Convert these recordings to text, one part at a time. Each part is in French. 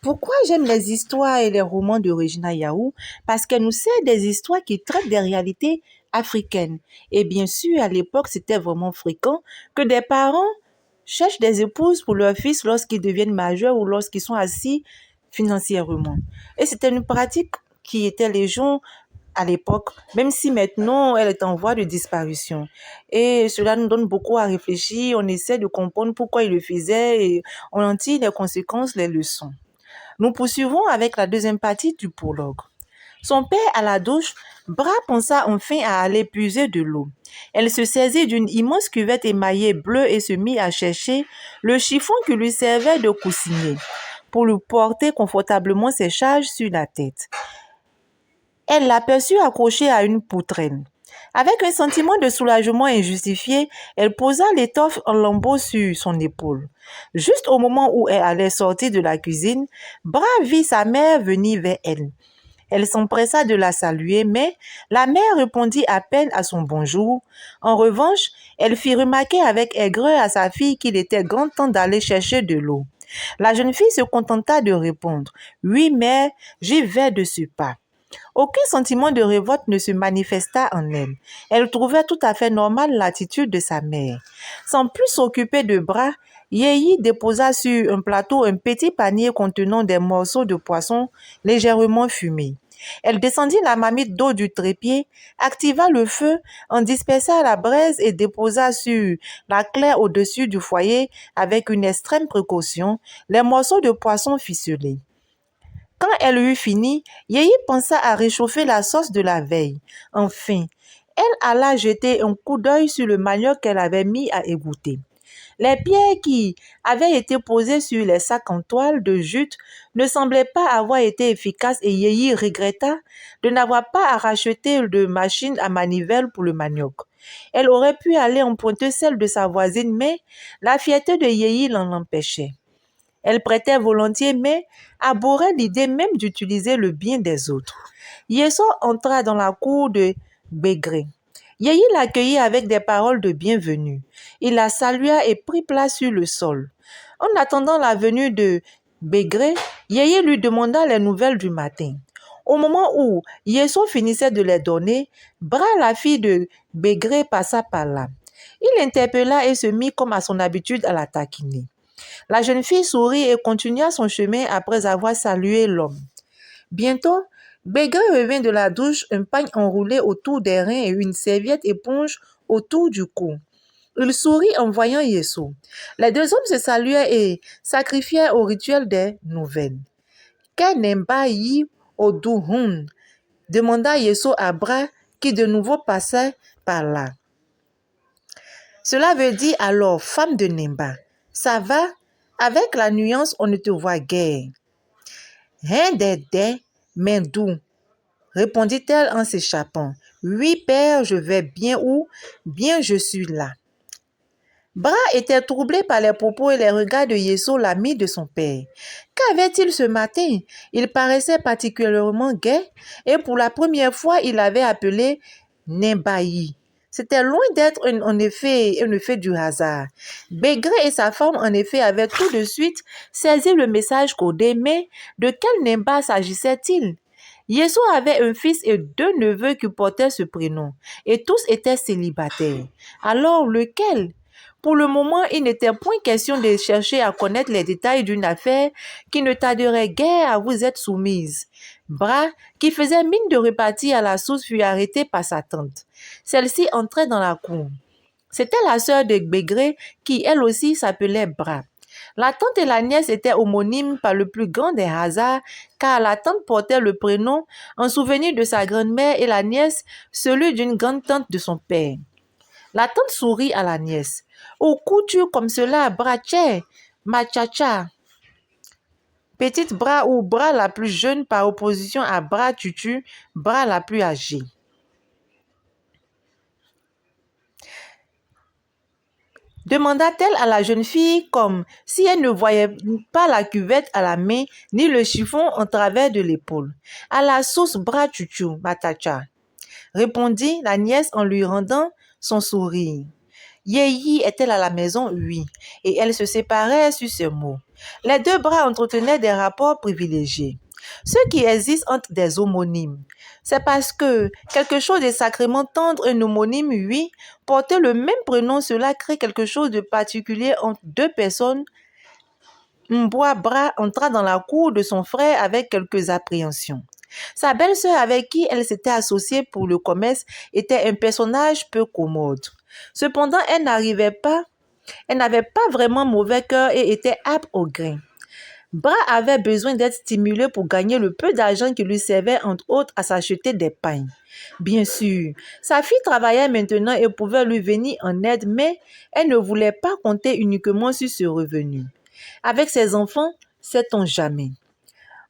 Pourquoi j'aime les histoires et les romans de Regina Yahoo? Parce qu'elle nous sert des histoires qui traitent des réalités africaines. Et bien sûr, à l'époque, c'était vraiment fréquent que des parents cherchent des épouses pour leurs fils lorsqu'ils deviennent majeurs ou lorsqu'ils sont assis financièrement. Et c'était une pratique qui était légion à l'époque, même si maintenant elle est en voie de disparition. Et cela nous donne beaucoup à réfléchir, on essaie de comprendre pourquoi il le faisait et on en tire les conséquences, les leçons. Nous poursuivons avec la deuxième partie du prologue. Son père à la douche, Bra pensa enfin à aller puiser de l'eau. Elle se saisit d'une immense cuvette émaillée bleue et se mit à chercher le chiffon qui lui servait de coussinet pour lui porter confortablement ses charges sur la tête. Elle l'aperçut accroché à une poutrelle. Avec un sentiment de soulagement injustifié, elle posa l'étoffe en lambeaux sur son épaule. Juste au moment où elle allait sortir de la cuisine, Bra vit sa mère venir vers elle. Elle s'empressa de la saluer, mais la mère répondit à peine à son bonjour. En revanche, elle fit remarquer avec aigreur à sa fille qu'il était grand temps d'aller chercher de l'eau. La jeune fille se contenta de répondre « Oui, mère, j'y vais de ce pas ». Aucun sentiment de révolte ne se manifesta en elle. Elle trouvait tout à fait normale l'attitude de sa mère. Sans plus s'occuper de Bra, Yehi déposa sur un plateau un petit panier contenant des morceaux de poisson légèrement fumés. Elle descendit la marmite d'eau du trépied, activa le feu, en dispersa la braise et déposa sur la claire au-dessus du foyer avec une extrême précaution les morceaux de poisson ficelés. Quand elle eut fini, Yehi pensa à réchauffer la sauce de la veille. Enfin, elle alla jeter un coup d'œil sur le manioc qu'elle avait mis à égoutter. Les pierres qui avaient été posées sur les sacs en toile de jute ne semblaient pas avoir été efficaces et Yehi regretta de n'avoir pas racheté de machine à manivelle pour le manioc. Elle aurait pu aller emprunter celle de sa voisine, mais la fierté de Yehi l'en empêchait. Elle prêtait volontiers, mais abhorrait l'idée même d'utiliser le bien des autres. Yeso entra dans la cour de Bégré. Yehi l'accueillit avec des paroles de bienvenue. Il la salua et prit place sur le sol. En attendant la venue de Bégré, Yehi lui demanda les nouvelles du matin. Au moment où Yeso finissait de les donner, Bra, la fille de Bégré, passa par là. Il l'interpella et se mit comme à son habitude à la taquiner. La jeune fille sourit et continua son chemin après avoir salué l'homme. Bientôt, Bégré revint de la douche, un pagne enroulé autour des reins et une serviette éponge autour du cou. Il sourit en voyant Yeso. Les deux hommes se saluèrent et sacrifièrent au rituel des nouvelles. « Kenemba yi oduhun » demanda Yeso à Bra qui de nouveau passait par là. Cela veut dire alors femme de Nemba. Ça va? Avec la nuance, on ne te voit guère. Hein, dédé, Mendou, répondit-elle en s'échappant. Oui, père, je vais bien où? Bien, je suis là. Bra était troublé par les propos et les regards de Yeso, l'ami de son père. Qu'avait-il ce matin? Il paraissait particulièrement gai et pour la première fois, il avait appelé Nembayi. C'était loin d'être en effet un effet du hasard. Bégré et sa femme, en effet, avaient tout de suite saisi le message codé, mais de quel Nemba s'agissait-il? Yeso avait un fils et deux neveux qui portaient ce prénom, et tous étaient célibataires. Alors, lequel? Pour le moment, il n'était point question de chercher à connaître les détails d'une affaire qui ne tarderait guère à vous être soumise. Bra, qui faisait mine de repartir à la source, fut arrêté par sa tante. Celle-ci entrait dans la cour. C'était la sœur de Bégré qui, elle aussi, s'appelait Bra. La tante et la nièce étaient homonymes par le plus grand des hasards, car la tante portait le prénom en souvenir de sa grand-mère et la nièce celui d'une grande-tante de son père. La tante sourit à la nièce. « Où cours-tu comme cela, Bra-tchè, ma tcha-tcha ?» Petite Bra ou Bra la plus jeune par opposition à Bra Tutu, Bra la plus âgée. Demanda-t-elle à la jeune fille comme si elle ne voyait pas la cuvette à la main ni le chiffon en travers de l'épaule. « À la sauce Bra Tutu, ma tcha-tcha » répondit la nièce en lui rendant son sourire. Yehi est-elle à la maison? Oui. Et elles se séparèrent sur ce mot. Les deux bras entretenaient des rapports privilégiés. Ce qui existe entre des homonymes, c'est parce que quelque chose est sacrément tendre, un homonyme, oui, porter le même prénom, cela crée quelque chose de particulier entre deux personnes. Mbwa-Bra entra dans la cour de son frère avec quelques appréhensions. Sa belle-sœur avec qui elle s'était associée pour le commerce était un personnage peu commode. Cependant, elle n'avait pas vraiment mauvais cœur et était apte au grain. Bra avait besoin d'être stimulé pour gagner le peu d'argent qui lui servait entre autres à s'acheter des pagnes. Bien sûr, sa fille travaillait maintenant et pouvait lui venir en aide, mais elle ne voulait pas compter uniquement sur ce revenu. Avec ses enfants, sait-on jamais.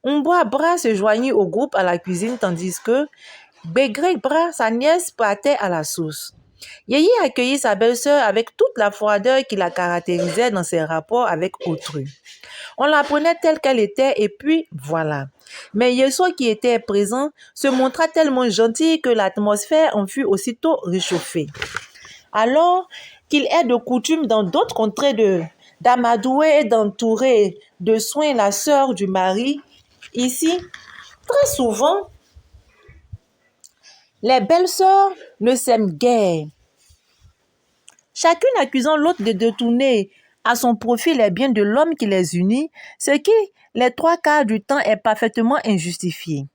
Mbwa-Bra se joignit au groupe à la cuisine tandis que Bégré-Bra, sa nièce, partait à la source. Yeyi accueillit sa belle-sœur avec toute la froideur qui la caractérisait dans ses rapports avec autrui. On la prenait telle qu'elle était et puis voilà. Mais Yeso qui était présent se montra tellement gentil que l'atmosphère en fut aussitôt réchauffée. Alors qu'il est de coutume dans d'autres contrées d'amadouer et d'entourer de soins la sœur du mari, ici, très souvent, les belles-sœurs ne s'aiment guère. Chacune accusant l'autre de détourner à son profit les biens de l'homme qui les unit, ce qui, les 3/4 du temps, est parfaitement injustifié.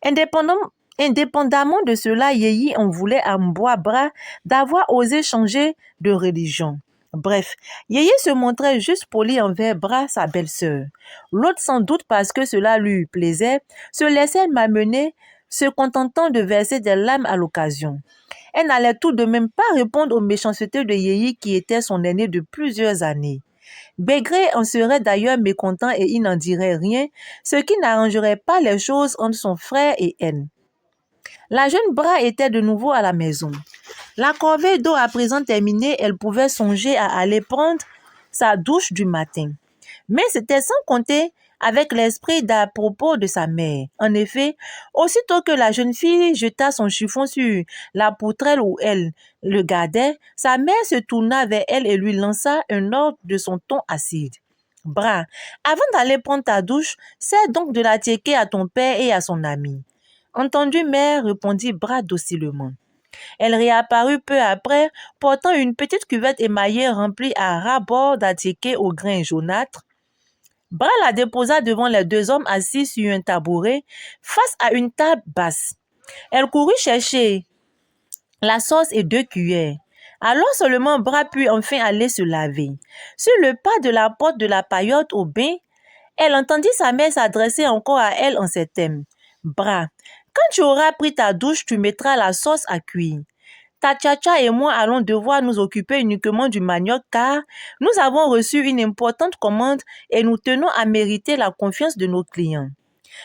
Indépendamment de cela, Yeyi en voulait à Mbwa-Bra d'avoir osé changer de religion. Bref, Yeyi se montrait juste poli envers Bra, sa belle-sœur. L'autre, sans doute parce que cela lui plaisait, se laissait m'amener, se contentant de verser des larmes à l'occasion. Elle n'allait tout de même pas répondre aux méchancetés de Yeyi qui était son aîné de plusieurs années. Bégré en serait d'ailleurs mécontent et il n'en dirait rien, ce qui n'arrangerait pas les choses entre son frère et elle. La jeune Bra était de nouveau à la maison. La corvée d'eau à présent terminée, elle pouvait songer à aller prendre sa douche du matin. Mais c'était sans compter avec l'esprit d'à propos de sa mère. En effet, aussitôt que la jeune fille jeta son chiffon sur la poutrelle où elle le gardait, sa mère se tourna vers elle et lui lança un ordre de son ton acide. « Bra, avant d'aller prendre ta douche, sers donc de la tiéké à ton père et à son ami. » « Entendu, mère, répondit Bra docilement. Elle réapparut peu après, portant une petite cuvette émaillée remplie à ras-bord d'atiéké au grain jaunâtre. Bra la déposa devant les deux hommes assis sur un tabouret, face à une table basse. Elle courut chercher la sauce et 2 cuillères. Alors seulement Bra put enfin aller se laver. Sur le pas de la porte de la paillote au bain, elle entendit sa mère s'adresser encore à elle en ces termes. « Bra, quand tu auras pris ta douche, tu mettras la sauce à cuire. Ta tcha-tcha et moi allons devoir nous occuper uniquement du manioc car nous avons reçu une importante commande et nous tenons à mériter la confiance de nos clients. »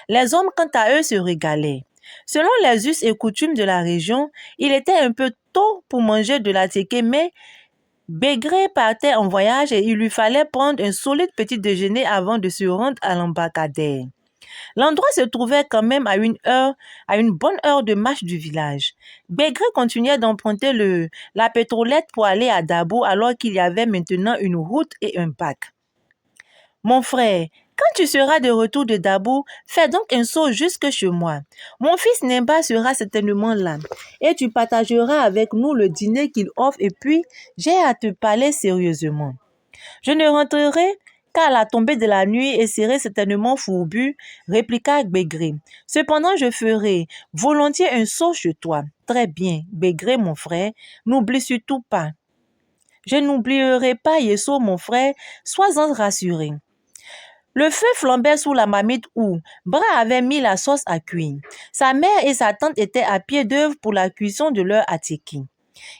Les hommes, quant à eux, se régalaient. Selon les us et coutumes de la région, il était un peu tôt pour manger de la tiéké, mais Bégré partait en voyage et il lui fallait prendre un solide petit déjeuner avant de se rendre à l'embarcadère. L'endroit se trouvait quand même à une bonne heure de marche du village. Bégré continuait d'emprunter la pétrolette pour aller à Dabo alors qu'il y avait maintenant une route et un bac. « Mon frère, quand tu seras de retour de Dabo, fais donc un saut jusque chez moi. Mon fils Nemba sera certainement là et tu partageras avec nous le dîner qu'il offre et puis j'ai à te parler sérieusement. Je ne rentrerai qu'à la tombée de la nuit et serai certainement fourbu, répliqua Bégré. Cependant, je ferai volontiers un saut chez toi. Très bien, Bégré, mon frère, n'oublie surtout pas. Je n'oublierai pas Yeso, mon frère, sois-en rassuré. Le feu flambait sous la marmite où Bra avait mis la sauce à cuire. Sa mère et sa tante étaient à pied d'œuvre pour la cuisson de leur atiéké.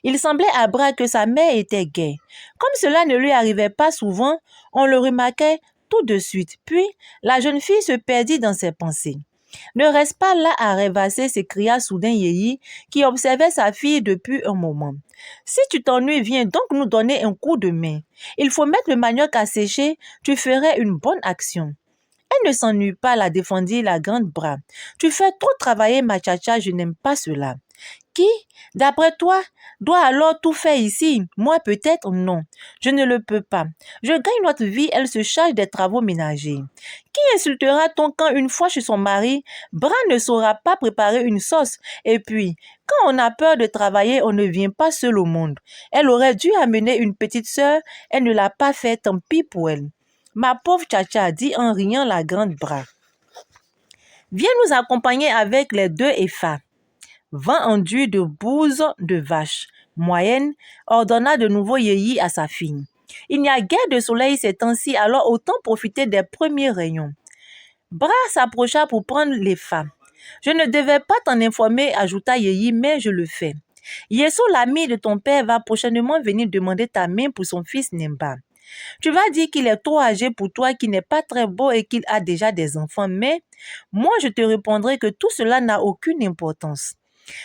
Il semblait à Bra que sa mère était gaie. Comme cela ne lui arrivait pas souvent, on le remarquait tout de suite. Puis, la jeune fille se perdit dans ses pensées. « Ne reste pas là à rêvasser » s'écria soudain Yeyi, qui observait sa fille depuis un moment. « Si tu t'ennuies, viens donc nous donner un coup de main. Il faut mettre le manioc à sécher, tu ferais une bonne action. » « Elle ne s'ennuie pas, la défendit la grande Bra. Tu fais trop travailler ma tcha-tcha, je n'aime pas cela. » Qui, d'après toi, doit alors tout faire ici? Moi peut-être non. Je ne le peux pas. Je gagne notre vie, elle se charge des travaux ménagers. Qui insultera-t-on quand une fois chez son mari, Bras ne saura pas préparer une sauce? Et puis, quand on a peur de travailler, on ne vient pas seul au monde. Elle aurait dû amener une petite sœur, elle ne l'a pas fait, tant pis pour elle. Ma pauvre Tcha-Tcha, dit en riant la grande Bras. Viens nous accompagner avec les 2 effas. Vent enduit de bouse de vache moyenne, ordonna de nouveau Yehi à sa fille. Il n'y a guère de soleil ces temps-ci, alors autant profiter des premiers rayons. Bras s'approcha pour prendre les femmes. Je ne devais pas t'en informer, ajouta Yehi, mais je le fais. Yesso, l'ami de ton père, va prochainement venir demander ta main pour son fils Nemba. Tu vas dire qu'il est trop âgé pour toi, qu'il n'est pas très beau et qu'il a déjà des enfants, mais moi je te répondrai que tout cela n'a aucune importance.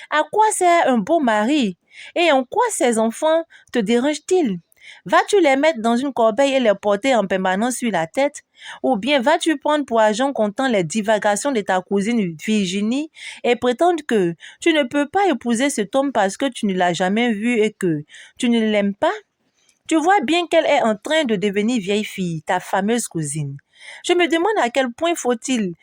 À quoi sert un beau mari? Et en quoi ces enfants te dérangent-ils? Vas-tu les mettre dans une corbeille et les porter en permanence sur la tête? Ou bien vas-tu prendre pour argent comptant les divagations de ta cousine Virginie et prétendre que tu ne peux pas épouser cet homme parce que tu ne l'as jamais vu et que tu ne l'aimes pas? Tu vois bien qu'elle est en train de devenir vieille fille, ta fameuse cousine. Je me demande à quel point faut-il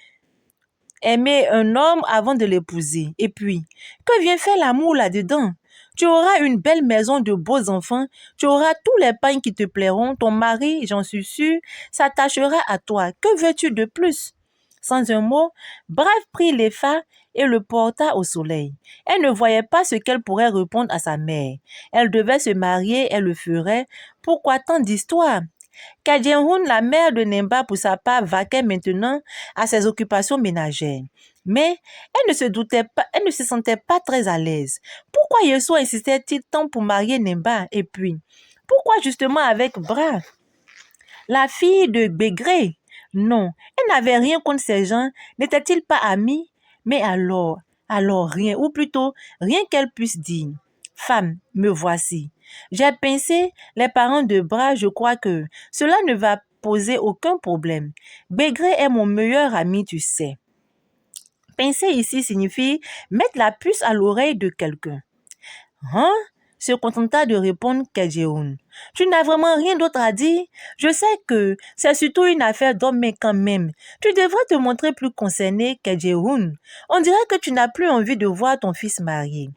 aimer un homme avant de l'épouser. Et puis, que vient faire l'amour là-dedans? Tu auras une belle maison de beaux enfants, tu auras tous les pains qui te plairont, ton mari, j'en suis sûre, s'attachera à toi. Que veux-tu de plus? Sans un mot, Brave prit l'EFA et le porta au soleil. Elle ne voyait pas ce qu'elle pourrait répondre à sa mère. Elle devait se marier, elle le ferait. Pourquoi tant d'histoires? Kadjenhoun, la mère de Nemba, pour sa part, vaquait maintenant à ses occupations ménagères. Mais elle ne se sentait pas très à l'aise. Pourquoi Yesso insistait-il tant pour marier Nemba? Et puis, pourquoi justement avec Bras, la fille de Bégré? Non, elle n'avait rien contre ces gens. N'était-il pas amis? Mais alors rien, ou plutôt rien qu'elle puisse dire. Femme, me voici. J'ai pincé les parents de Bras, je crois que cela ne va poser aucun problème. Bégré est mon meilleur ami, tu sais. Pincer ici signifie mettre la puce à l'oreille de quelqu'un. Hein? Se contenta de répondre Kedjehoun. Tu n'as vraiment rien d'autre à dire? Je sais que c'est surtout une affaire d'homme, mais quand même, tu devrais te montrer plus concerné, Kedjehoun. On dirait que tu n'as plus envie de voir ton fils marié.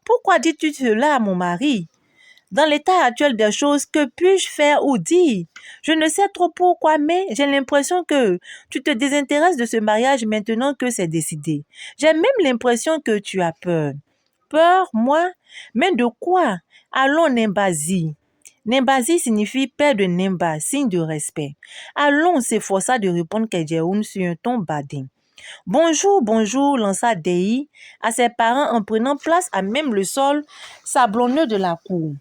Pourquoi dis-tu cela à mon mari? Dans l'état actuel des choses, que puis-je faire ou dire? Je ne sais trop pourquoi, mais j'ai l'impression que tu te désintéresses de ce mariage maintenant que c'est décidé. J'ai même l'impression que tu as peur. Peur, moi? Mais de quoi? Allons, Nembazi. Nembazi signifie père de Nemba, signe de respect. Allons, s'efforça de répondre Kedjehoun sur un ton badin. Bonjour, bonjour, lança Dei à ses parents en prenant place à même le sol sablonneux de la cour.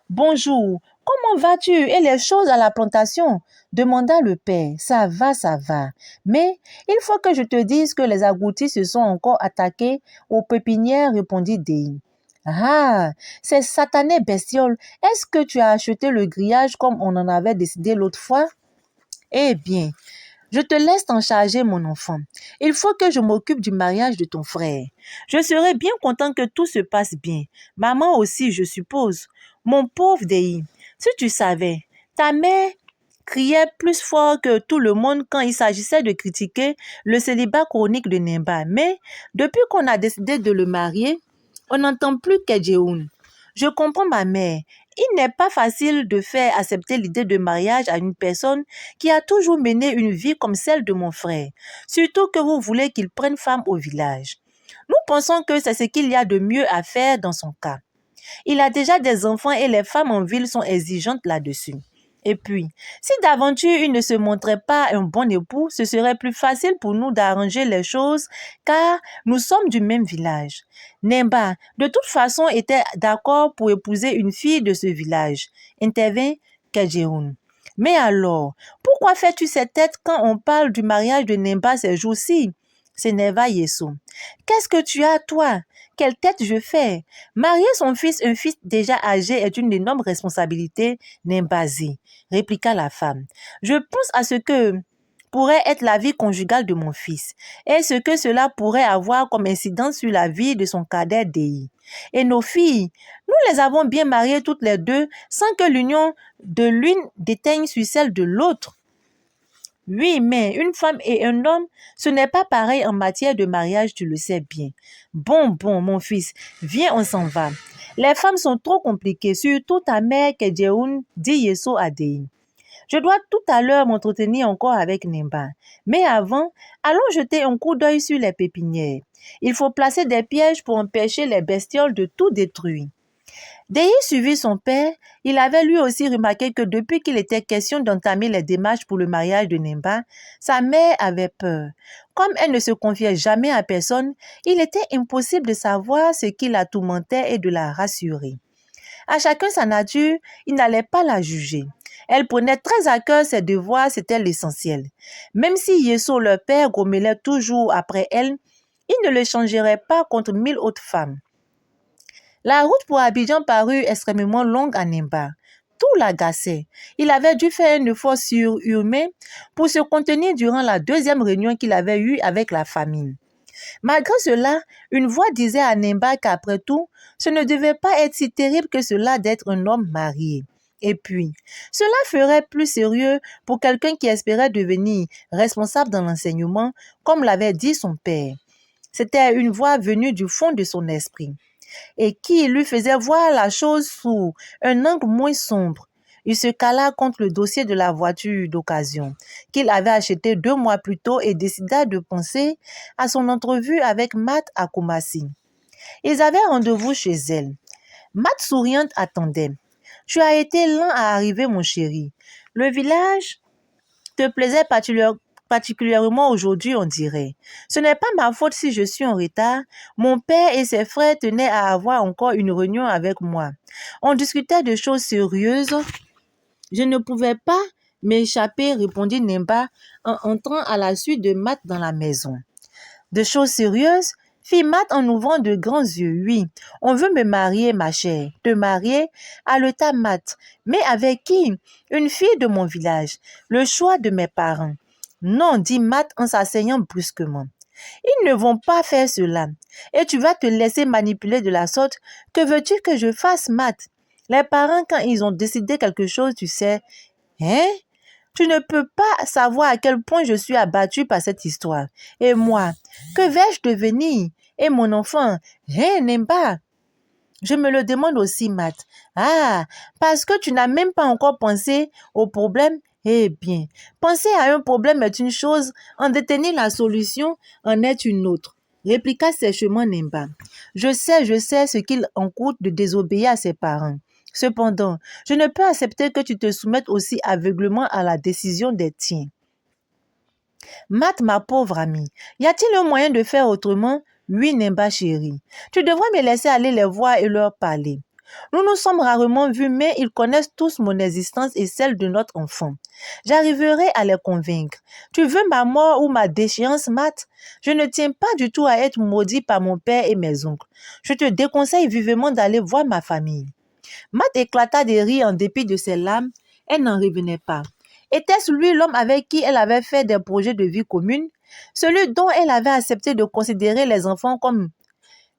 Bonjour, comment vas-tu et les choses à la plantation? Demanda le père. Ça va, ça va. Mais il faut que je te dise que les agoutis se sont encore attaqués aux pépinières, répondit Dei. Ah, ces satanés bestioles, est-ce que tu as acheté le grillage comme on en avait décidé l'autre fois? Eh bien, je te laisse t'en charger, mon enfant. Il faut que je m'occupe du mariage de ton frère. Je serai bien content que tout se passe bien. Maman aussi, je suppose. Mon pauvre Dei, si tu savais, ta mère criait plus fort que tout le monde quand il s'agissait de critiquer le célibat chronique de Nemba. Mais depuis qu'on a décidé de le marier, on n'entend plus Kedjehoun. Je comprends ma mère. Il n'est pas facile de faire accepter l'idée de mariage à une personne qui a toujours mené une vie comme celle de mon frère, surtout que vous voulez qu'il prenne femme au village. Nous pensons que c'est ce qu'il y a de mieux à faire dans son cas. Il a déjà des enfants et les femmes en ville sont exigeantes là-dessus. Et puis, si d'aventure il ne se montrait pas un bon époux, ce serait plus facile pour nous d'arranger les choses car nous sommes du même village. Nemba, de toute façon, était d'accord pour épouser une fille de ce village, intervint Kedjehoun. Mais alors, pourquoi fais-tu cette tête quand on parle du mariage de Nemba ces jours-ci? S'énerva Yesso. Qu'est-ce que tu as, toi? Quelle tête je fais? Marier son fils, un fils déjà âgé, est une énorme responsabilité, Nembazi, répliqua la femme. Je pense à ce que pourrait être la vie conjugale de mon fils et ce que cela pourrait avoir comme incidence sur la vie de son cadet Dei. Et nos filles, nous les avons bien mariées toutes les deux sans que l'union de l'une déteigne sur celle de l'autre. Oui, mais une femme et un homme, ce n'est pas pareil en matière de mariage, tu le sais bien. Bon, mon fils, viens, on s'en va. Les femmes sont trop compliquées, surtout ta mère Kedjeoun dit Yeso Adei. Je dois tout à l'heure m'entretenir encore avec Nimba. Mais avant, allons jeter un coup d'œil sur les pépinières. Il faut placer des pièges pour empêcher les bestioles de tout détruire. Dès suivi son père, il avait lui aussi remarqué que depuis qu'il était question d'entamer les démarches pour le mariage de Nimba, sa mère avait peur. Comme elle ne se confiait jamais à personne, il était impossible de savoir ce qui la tourmentait et de la rassurer. À chacun sa nature, il n'allait pas la juger. Elle prenait très à cœur ses devoirs, c'était l'essentiel. Même si Yeso, leur père, grommelait toujours après elle, il ne le changerait pas contre 1000 autres femmes. La route pour Abidjan parut extrêmement longue à Nimba. Tout l'agaçait. Il avait dû faire un effort surhumain pour se contenir durant la deuxième réunion qu'il avait eue avec la famille. Malgré cela, une voix disait à Nimba qu'après tout, ce ne devait pas être si terrible que cela d'être un homme marié. Et puis, cela ferait plus sérieux pour quelqu'un qui espérait devenir responsable dans l'enseignement, comme l'avait dit son père. C'était une voix venue du fond de son esprit et qui lui faisait voir la chose sous un angle moins sombre. Il se cala contre le dossier de la voiture d'occasion qu'il avait achetée 2 mois plus tôt et décida de penser à son entrevue avec Matt à Kumasi. Ils avaient rendez-vous chez elle. Matt souriante attendait. « Tu as été lent à arriver, mon chéri. Le village te plaisait particulièrement aujourd'hui, on dirait. Ce n'est pas ma faute si je suis en retard. Mon père et ses frères tenaient à avoir encore une réunion avec moi. On discutait de choses sérieuses. Je ne pouvais pas m'échapper, répondit Nimba en entrant à la suite de Matt dans la maison. De choses sérieuses? Fit Matt en ouvrant de grands yeux. Oui, on veut me marier, ma chère. Te marier? Haleta Matt. Mais avec qui? Une fille de mon village. Le choix de mes parents. Non, dit Matt en s'asseyant brusquement. Ils ne vont pas faire cela. Et tu vas te laisser manipuler de la sorte. Que veux-tu que je fasse, Matt? Les parents, quand ils ont décidé quelque chose, tu sais. Hein? Tu ne peux pas savoir à quel point je suis abattue par cette histoire. Et moi, que vais-je devenir? Et mon enfant, hein, Nimba? Je me le demande aussi, Matt. Ah, parce que tu n'as même pas encore pensé au problème? Eh bien, penser à un problème est une chose, en détenir la solution en est une autre. Répliqua sèchement Nimba. Je sais ce qu'il en coûte de désobéir à ses parents. Cependant, je ne peux accepter que tu te soumettes aussi aveuglément à la décision des tiens. Matt, ma pauvre amie, y a-t-il un moyen de faire autrement? Oui, Nimba chérie. Tu devrais me laisser aller les voir et leur parler. Nous nous sommes rarement vus, mais ils connaissent tous mon existence et celle de notre enfant. J'arriverai à les convaincre. Tu veux ma mort ou ma déchéance, Matt? Je ne tiens pas du tout à être maudit par mon père et mes oncles. Je te déconseille vivement d'aller voir ma famille. Matt éclata de rire en dépit de ses larmes. Elle n'en revenait pas. Était-ce lui l'homme avec qui elle avait fait des projets de vie commune? Celui dont elle avait accepté de considérer les enfants comme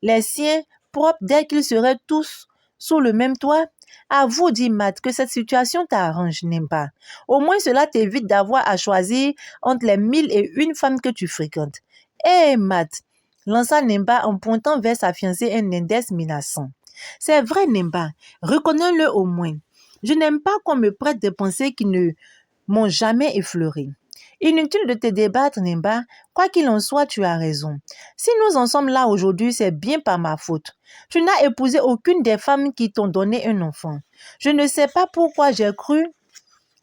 les siens propres dès qu'ils seraient tous sous le même toit? Avoue, dit Matt, que cette situation t'arrange, Nimba. Au moins cela t'évite d'avoir à choisir entre les 1001 femmes que tu fréquentes. Hé, Matt, lança Nimba en pointant vers sa fiancée un index menaçant. C'est vrai, Nimba, reconnais-le au moins. Je n'aime pas qu'on me prête des pensées qui ne m'ont jamais effleuré. Inutile de te débattre, Nimba. Quoi qu'il en soit, tu as raison. Si nous en sommes là aujourd'hui, c'est bien par ma faute. Tu n'as épousé aucune des femmes qui t'ont donné un enfant. Je ne sais pas pourquoi j'ai cru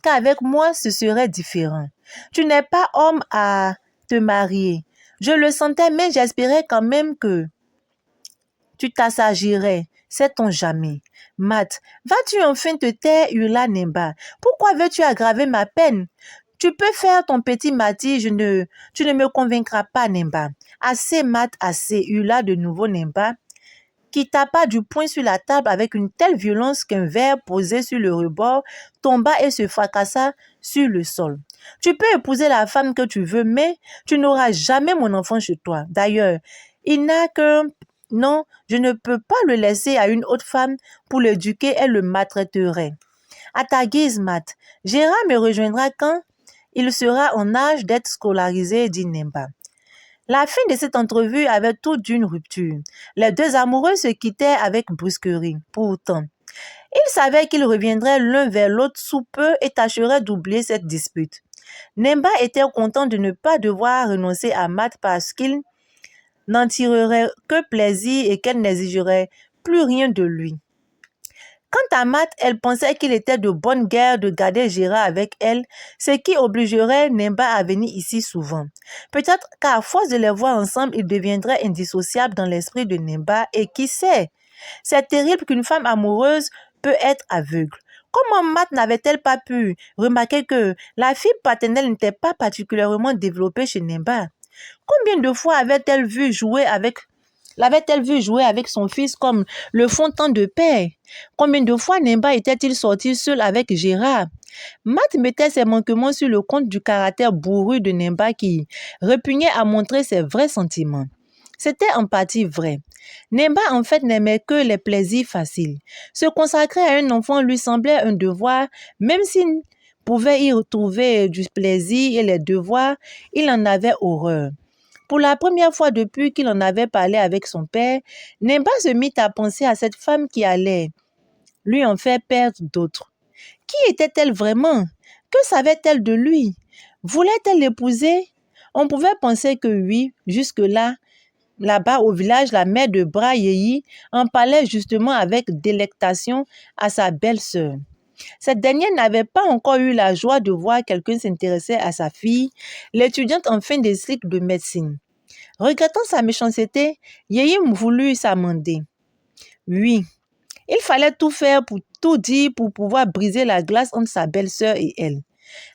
qu'avec moi, ce serait différent. Tu n'es pas homme à te marier. Je le sentais, mais j'espérais quand même que tu t'assagirais. Sait-on jamais? Matt, vas-tu enfin te taire, hurla Nimba. Pourquoi veux-tu aggraver ma peine? Tu peux faire ton petit Mati, tu ne me convaincras pas, Nimba. Assez, Matt, assez, hurla de nouveau Nimba, qui tapa du poing sur la table avec une telle violence qu'un verre posé sur le rebord tomba et se fracassa sur le sol. Tu peux épouser la femme que tu veux, mais tu n'auras jamais mon enfant chez toi. D'ailleurs, il n'a qu'un non, je ne peux pas le laisser à une autre femme pour l'éduquer, elle le maltraiterait. À ta guise, Matt, Gérard me rejoindra quand il sera en âge d'être scolarisé, dit Nemba. La fin de cette entrevue avait tout d'une rupture. Les deux amoureux se quittaient avec brusquerie. Pourtant, ils savaient qu'ils reviendraient l'un vers l'autre sous peu et tâcheraient d'oublier cette dispute. Nemba était content de ne pas devoir renoncer à Matt parce qu'il n'en tirerait que plaisir et qu'elle n'exigerait plus rien de lui. Quant à Matt, elle pensait qu'il était de bonne guerre de garder Gérard avec elle, ce qui obligerait Nemba à venir ici souvent. Peut-être qu'à force de les voir ensemble, ils deviendraient indissociables dans l'esprit de Nemba et qui sait, c'est terrible qu'une femme amoureuse peut être aveugle. Comment Matt n'avait-elle pas pu remarquer que la fibre paternelle n'était pas particulièrement développée chez Nemba? Combien de fois l'avait-elle vu jouer avec son fils comme le font tant de pères? Combien de fois Nemba était-il sorti seul avec Gérard? Matt mettait ses manquements sur le compte du caractère bourru de Nemba qui repugnait à montrer ses vrais sentiments. C'était en partie vrai. Nemba en fait n'aimait que les plaisirs faciles. Se consacrer à un enfant lui semblait un devoir, même s'il pouvait y retrouver du plaisir et les devoirs, il en avait horreur. Pour la première fois depuis qu'il en avait parlé avec son père, Nemba se mit à penser à cette femme qui allait lui en faire perdre d'autres. Qui était-elle vraiment? Que savait-elle de lui? Voulait-elle l'épouser? On pouvait penser que oui, jusque-là. Là-bas au village, la mère de Bra Yehi en parlait justement avec délectation à sa belle-sœur. Cette dernière n'avait pas encore eu la joie de voir quelqu'un s'intéresser à sa fille, l'étudiante en fin de cycle de médecine. Regrettant sa méchanceté, Yehi voulut s'amender. Oui, il fallait tout faire pour tout dire pour pouvoir briser la glace entre sa belle-sœur et elle.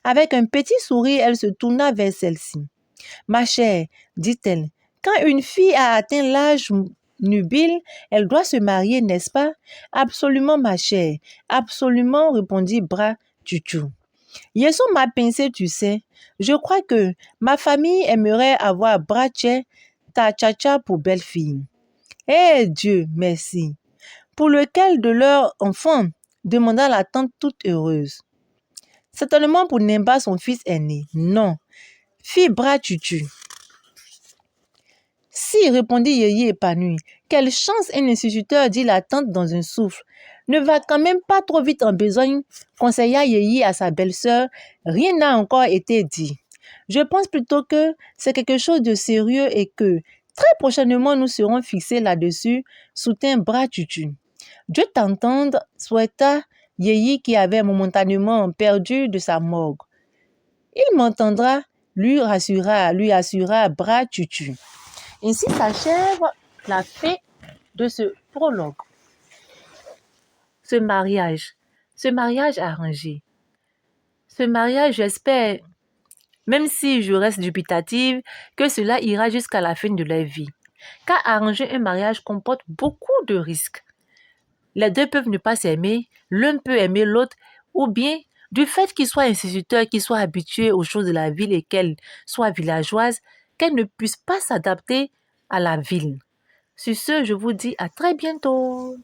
Avec un petit sourire, elle se tourna vers celle-ci. « Ma chère, dit-elle, quand une fille a atteint l'âge nubile, elle doit se marier, n'est-ce pas? »« Absolument, ma chère, absolument, répondit Bra Tutu. Yeso m'a pincé, tu sais. Je crois que ma famille aimerait avoir Bra Tché, ta tcha pour belle-fille. Eh Dieu, merci. Pour lequel de leurs enfants? Demanda la tante toute heureuse. Certainement pour Nemba, son fils aîné. Non, fille Bra Tutu. Si, répondit Yehi épanoui. Quelle chance, un instituteur, dit la tante dans un souffle. Ne va quand même pas trop vite en besogne, conseilla Yehi à sa belle-sœur. Rien n'a encore été dit. Je pense plutôt que c'est quelque chose de sérieux et que très prochainement nous serons fixés là-dessus, soutint Bra Tutu. Dieu t'entende, souhaita Yehi qui avait momentanément perdu de sa morgue. Il m'entendra, lui assura Bra Tutu. Ainsi s'achève la fin de ce prologue. Ce mariage arrangé. Ce mariage, j'espère, même si je reste dubitative, que cela ira jusqu'à la fin de leur vie. Car arranger un mariage comporte beaucoup de risques. Les deux peuvent ne pas s'aimer, l'un peut aimer l'autre, ou bien du fait qu'il soit instituteur, qu'il soit habitué aux choses de la ville et qu'elle soit villageoise, qu'elle ne puisse pas s'adapter à la ville. Sur ce, je vous dis à très bientôt.